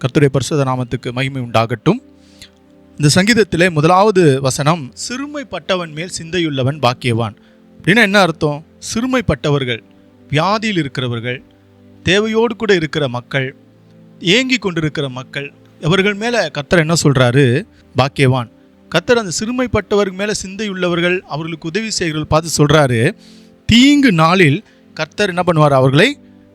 கர்த்தருடைய பரிசுத்த நாமத்துக்கு மகிமை உண்டாகட்டும். இந்த சங்கீதத்திலே முதலாவது வசனம், சிறுமைப்பட்டவன் மேல் சிந்தையுள்ளவன் பாக்கியவான். அப்படின்னா என்ன அர்த்தம்? சிறுமைப்பட்டவர்கள், வியாதியில் இருக்கிறவர்கள், தேவையோடு கூட இருக்கிற மக்கள், ஏங்கி கொண்டிருக்கிற மக்கள், அவர்கள் மேலே கர்த்தர் என்ன சொல்கிறாரு? பாக்கியவான். கர்த்தர் அந்த சிறுமைப்பட்டவர்கள் மேலே சிந்தையுள்ளவர்கள், அவர்களுக்கு உதவி செய்கிறவர்கள் பார்த்து சொல்கிறாரு, தீங்கு நாளில் கர்த்தர் என்ன பண்ணுவார்? அவர்களை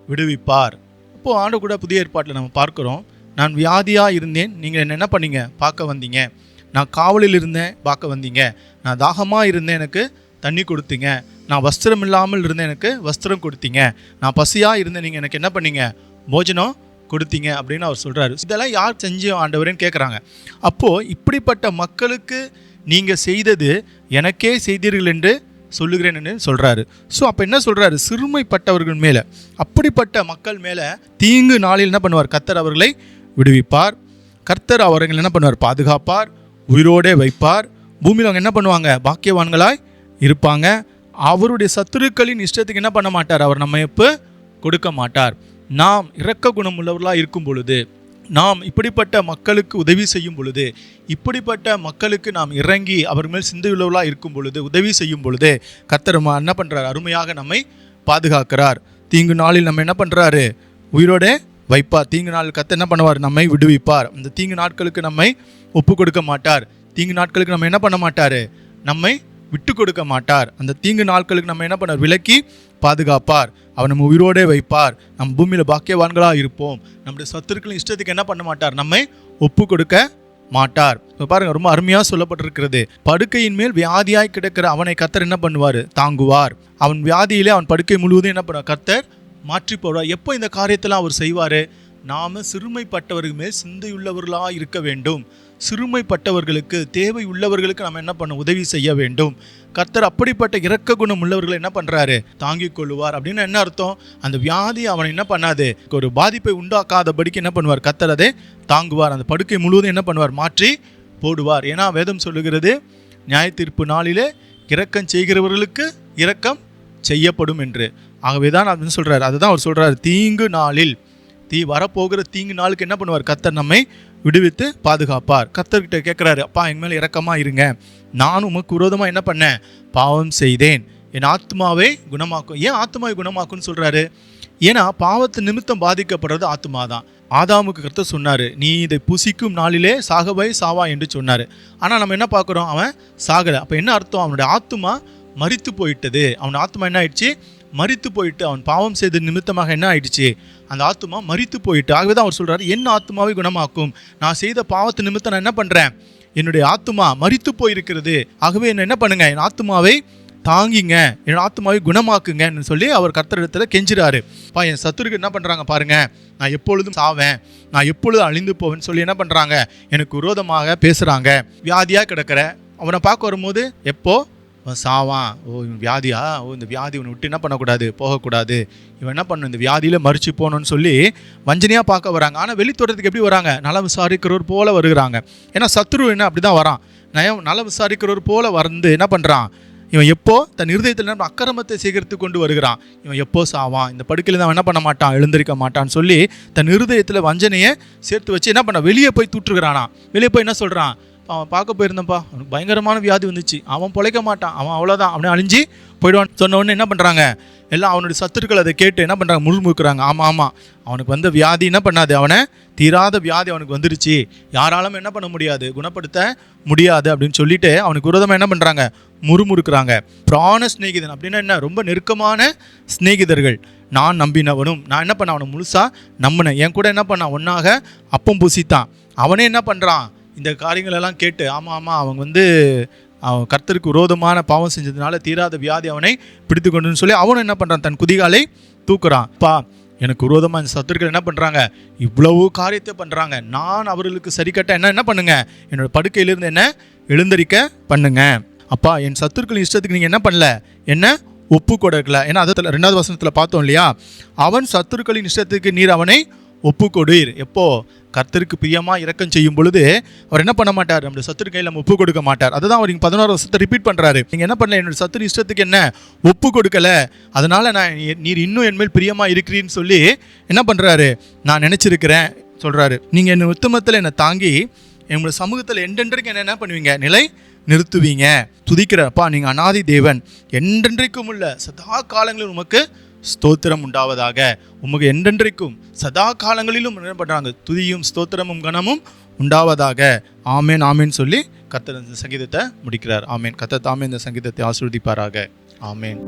விடுவிப்பார். அப்போது ஆண்டு கூட புதிய ஏற்பாட்டில் நம்ம பார்க்குறோம், நான் வியாதியாக இருந்தேன், நீங்கள் என்ன பண்ணீங்க? பார்க்க வந்தீங்க. நான் காவலில் இருந்தேன், பார்க்க வந்தீங்க. நான் தாகமாக இருந்தேன், எனக்கு தண்ணி கொடுத்தீங்க. நான் வஸ்திரம் இல்லாமல் இருந்தேன், எனக்கு வஸ்திரம் கொடுத்தீங்க. நான் பசியாக இருந்தேன், நீங்கள் எனக்கு என்ன பண்ணீங்க? போஜனம் கொடுத்தீங்க அப்படின்னு அவர் சொல்கிறாரு. இதெல்லாம் யார் செஞ்சு ஆண்டவரேன்னு கேட்குறாங்க. அப்போது இப்படிப்பட்ட மக்களுக்கு நீங்கள் செய்தது எனக்கே செய்தீர்கள் என்று சொல்லுகிறேன் என்று சொல்கிறாரு. ஸோ அப்போ என்ன சொல்கிறாரு? சிறுமைப்பட்டவர்கள் மேலே, அப்படிப்பட்ட மக்கள் மேலே தீங்கு நாளில் என்ன பண்ணுவார்? கர்த்தர் அவர்களை விடுவிப்பார். கர்த்தர் அவர்கள் என்ன பண்ணுவார்? பாதுகாப்பார், உயிரோடே வைப்பார். பூமியில் அவங்க என்ன பண்ணுவாங்க? பாக்கியவான்களாய் இருப்பாங்க. அவருடைய சத்துருக்களின் இஷ்டத்துக்கு என்ன பண்ண மாட்டார்? அவர் நம்ம எப்போ கொடுக்க மாட்டார். நாம் இரக்க குணம் உள்ளவர்களாக இருக்கும் பொழுது, நாம் இப்படிப்பட்ட மக்களுக்கு உதவி செய்யும் பொழுது, இப்படிப்பட்ட மக்களுக்கு நாம் இறங்கி அவர் மேல் சிந்தையுள்ளவர்களாக இருக்கும் பொழுது, உதவி செய்யும் பொழுது, கர்த்தர் என்ன பண்ணுறார்? அருமையாக நம்மை பாதுகாக்கிறார். தீங்கு நாளில் நம்ம என்ன பண்ணுறாரு? உயிரோட வைப்பார். தீங்கு நாள் கர்த்தர் என்ன பண்ணுவார்? நம்மை விடுவிப்பார். அந்த தீங்கு நாட்களுக்கு நம்மை ஒப்பு கொடுக்க மாட்டார். தீங்கு நாட்களுக்கு நம்ம என்ன பண்ண மாட்டார்? நம்மை விட்டு கொடுக்க மாட்டார். அந்த தீங்கு நாட்களுக்கு நம்ம என்ன பண்ணார்? விலக்கி பாதுகாப்பார். அவர் நம்ம உயிரோடே வைப்பார். நம்ம பூமியில் பாக்கியவான்களாக இருப்போம். நம்முடைய சத்துருக்களின் இஷ்டத்துக்கு என்ன பண்ண மாட்டார்? நம்மை ஒப்பு கொடுக்க மாட்டார். இப்போ பாருங்கள், ரொம்ப அருமையாக சொல்லப்பட்டிருக்கிறது. படுக்கையின் மேல் வியாதியாய் கிடக்கிற அவனை கர்த்தர் என்ன பண்ணுவார்? தாங்குவார். அவன் வியாதியிலே அவன் படுக்கை முழுவதும் என்ன பண்ணுவார்? கர்த்தர் மாற்றி போடுவார். எப்போ இந்த காரியத்தெல்லாம் அவர் செய்வார்? நாம் சிறுமைப்பட்டவர்கள் மேல் சிந்தையுள்ளவர்களாக இருக்க வேண்டும். சிறுமைப்பட்டவர்களுக்கு, தேவை உள்ளவர்களுக்கு நம்ம என்ன பண்ண? உதவி செய்ய வேண்டும். கர்த்தர் அப்படிப்பட்ட இரக்க குணம் உள்ளவர்களை என்ன பண்ணுறாரு? தாங்கிக் கொள்ளுவார். அப்படின்னு என்ன அர்த்தம்? அந்த வியாதி அவனை என்ன பண்ணாது? ஒரு பாதிப்பை உண்டாக்காதபடிக்கு என்ன பண்ணுவார்? கர்த்தர் அதை தாங்குவார். அந்த படுக்கை முழுவதும் என்ன பண்ணுவார்? மாற்றி போடுவார். ஏன்னா வேதம் சொல்லுகிறது, நியாய தீர்ப்பு நாளிலே இரக்கம் செய்கிறவர்களுக்கு இரக்கம் செய்யப்படும் என்று. ஆகவே தான் அப்படின்னு சொல்கிறார். அதுதான் அவர் சொல்கிறார், தீங்கு நாளில், வரப்போகிற தீங்கு நாளுக்கு என்ன பண்ணுவார்? கர்த்தர் நம்மை விடுவித்து பாதுகாப்பார். கர்த்தர்கிட்ட கேட்குறாரு, அப்பா என் மேலே இரக்கமாக இருங்க, நான் உமக்கு விரோதமாக என்ன பண்ணேன்? பாவம் செய்தேன், என் ஆத்மாவை குணமாக்கும். ஏன் ஆத்மாவை குணமாக்குன்னு சொல்கிறாரு? ஏன்னா பாவத்து நிமித்தம் பாதிக்கப்படுறது ஆத்மா தான். ஆதாமுக்கு கர்த்தர் சொன்னார், நீ இதை புசிக்கும் நாளிலே சாகவை சாவா என்று சொன்னார். ஆனால் நம்ம என்ன பார்க்குறோம்? அவன் சாகலை. அப்போ என்ன அர்த்தம்? அவனுடைய ஆத்மா மரித்து போயிட்டது. அவன் ஆத்மா என்ன ஆயிடுச்சு? மரித்து போயிட்டு. அவன் பாவம் செய்த நிமித்தமாக என்ன ஆயிடுச்சு? அந்த ஆத்மா மரித்து போயிட்டு. ஆகவே தான் அவர் சொல்கிறார், என் ஆத்மாவை குணமாக்கும். நான் செய்த பாவத்து நிமித்தம் நான் என்ன பண்ணுறேன்? என்னுடைய ஆத்மா மரித்து போயிருக்கிறது. ஆகவே என்ன பண்ணுங்க? என் ஆத்மாவை தாங்கிங்க, என் ஆத்மாவை குணமாக்குங்கன்னு சொல்லி அவர் கர்த்தரிடத்தில் கெஞ்சுறாரு. என் சத்துருக்கு என்ன பண்ணுறாங்க பாருங்க, நான் எப்பொழுதும் சாவேன், நான் எப்பொழுதும் அழிந்து போவேன்னு சொல்லி என்ன பண்ணுறாங்க? எனக்கு விரோதமாக பேசுகிறாங்க. வியாதியாக கிடக்கிற அவனை பார்க்க வரும்போது, எப்போ அவன் சாவான், ஓ இவன் வியாதியா, ஓ இந்த வியாதி இவனை விட்டு என்ன பண்ணக்கூடாது? போகக்கூடாது, இவன் என்ன பண்ணணும்? இந்த வியாதியில் மறிச்சு போகணும்னு சொல்லி வஞ்சனையாக பார்க்க வராங்க. ஆனால் வெளித்தோட்டத்துக்கு எப்படி வராங்க? நலம் விசாரிக்கிறவர் போல வருகிறாங்க. ஏன்னா சத்ரு என்ன அப்படி தான் வரான். நலம் விசாரிக்கிறவர் போல வந்து என்ன பண்ணுறான்? இவன் எப்போ தன் இருதயத்தில் அக்கிரமத்தை சேகரித்து கொண்டு வருகிறான். இவன் எப்போ சாவான், இந்த படுக்கையில் தான் என்ன பண்ண மாட்டான்? எழுந்திருக்க மாட்டான்னு சொல்லி தன் இருதயத்தில் வஞ்சனையை சேர்த்து வச்சு என்ன பண்ண? வெளியே போய் தூற்றுகிறானா. வெளியே போய் என்ன சொல்கிறான்? அவன் பார்க்க போயிருந்தப்பா, அவனுக்கு பயங்கரமான வியாதி வந்துச்சு, அவன் பிழைக்க மாட்டான், அவன் அவ்வளோதான், அவனை அழிஞ்சு போயிடுவான் சொன்ன உடனே என்ன பண்ணுறாங்க? எல்லாம் அவனுடைய சத்துருக்கள் அதை கேட்டு என்ன பண்ணுறாங்க? முழுமுழுக்கிறாங்க. ஆமாம், அவனுக்கு வந்த வியாதி என்ன பண்ணாது? அவனை தீராத வியாதி அவனுக்கு வந்துருச்சு, யாராலும் என்ன பண்ண முடியாது? குணப்படுத்த முடியாது அப்படின்னு சொல்லிட்டு அவனுக்கு விரோதமாக என்ன பண்ணுறாங்க? முறுமுறுக்கிறாங்க. பிராண சிநேகிதன் அப்படின்னா என்ன? ரொம்ப நெருக்கமான சிநேகிதர்கள். நான் நம்பினவனும், நான் என்ன பண்ண? அவனை முழுசாக நம்பினேன், என் கூட என்ன பண்ணான்? ஒன்றாக அப்பம் புசித்தான். அவனே என்ன பண்ணுறான்? இந்த காரியங்களெல்லாம் கேட்டு, ஆமாம் அவங்க அவன் கர்த்தருக்கு விரோதமான பாவம் செஞ்சதுனால தீராத வியாதி அவனை பிடித்து கொண்டுன்னு சொல்லி அவனும் என்ன பண்ணுறான்? தன் குதிகாலை தூக்குறான். எனக்கு விரோதமாக இந்த சத்துருக்கள் என்ன பண்ணுறாங்க? இவ்வளவு காரியத்தை பண்ணுறாங்க, நான் அவர்களுக்கு சரி கட்ட என்ன பண்ணுங்க? என்னோட படுக்கையிலிருந்து என்ன எழுந்தரிக்க பண்ணுங்க. அப்பா என் சத்துருக்களின் இஷ்டத்துக்கு நீங்கள் என்ன பண்ணல? என்ன ஒப்பு கொடுக்கல. ஏன்னா அதை 2வது வசனத்தில் பார்த்தோம் இல்லையா? அவன் சத்துருக்களின் இஷ்டத்துக்கு நீர் அவனை ஒப்பு கொடுர். எப்போ? கர்த்தருக்கு பிரியமாக இரக்கம் செய்யும் பொழுது அவர் என்ன பண்ண மாட்டார்? நம்முடைய சத்துரு கையில் நம்ம ஒப்பு கொடுக்க மாட்டார். அதுதான் அவர் 11வது வருஷத்தை ரிப்பீட் பண்ணுறாரு. நீங்கள் என்ன பண்ணல? என்னோட சத்துரு இஷ்டத்துக்கு என்ன ஒப்பு கொடுக்கல, அதனால் நான் நீர் இன்னும் என்மேல் பிரியமாக இருக்கிறீன்னு சொல்லி என்ன பண்ணுறாரு? நான் நினச்சிருக்கிறேன், சொல்றாரு, நீங்க என்ன உத்தமத்தில் என்னை தாங்கி என்னோட சமூகத்தில் என்றென்றைக்கு என்ன பண்ணுவீங்க, நிலை நிறுத்துவீங்க. துதிக்கிறப்பா, நீங்க அநாதி தேவன், என்றென்றைக்கும் உள்ள சதா காலங்களிலும் உமக்கு ஸ்தோத்திரம் உண்டாவதாக. உமக்கு என்றென்றைக்கும் சதா காலங்களிலும் என்ன பண்றாங்க, துதியும் ஸ்தோத்திரமும் கனமும் உண்டாவதாக. ஆமேன் ஆமேன் சொல்லி கர்த்தர் இந்த சங்கீதத்தை முடிக்கிறார். ஆமேன். கர்த்தர் தாமே இந்த சங்கீதத்தை ஆசீர்வதிப்பாராக. ஆமேன்.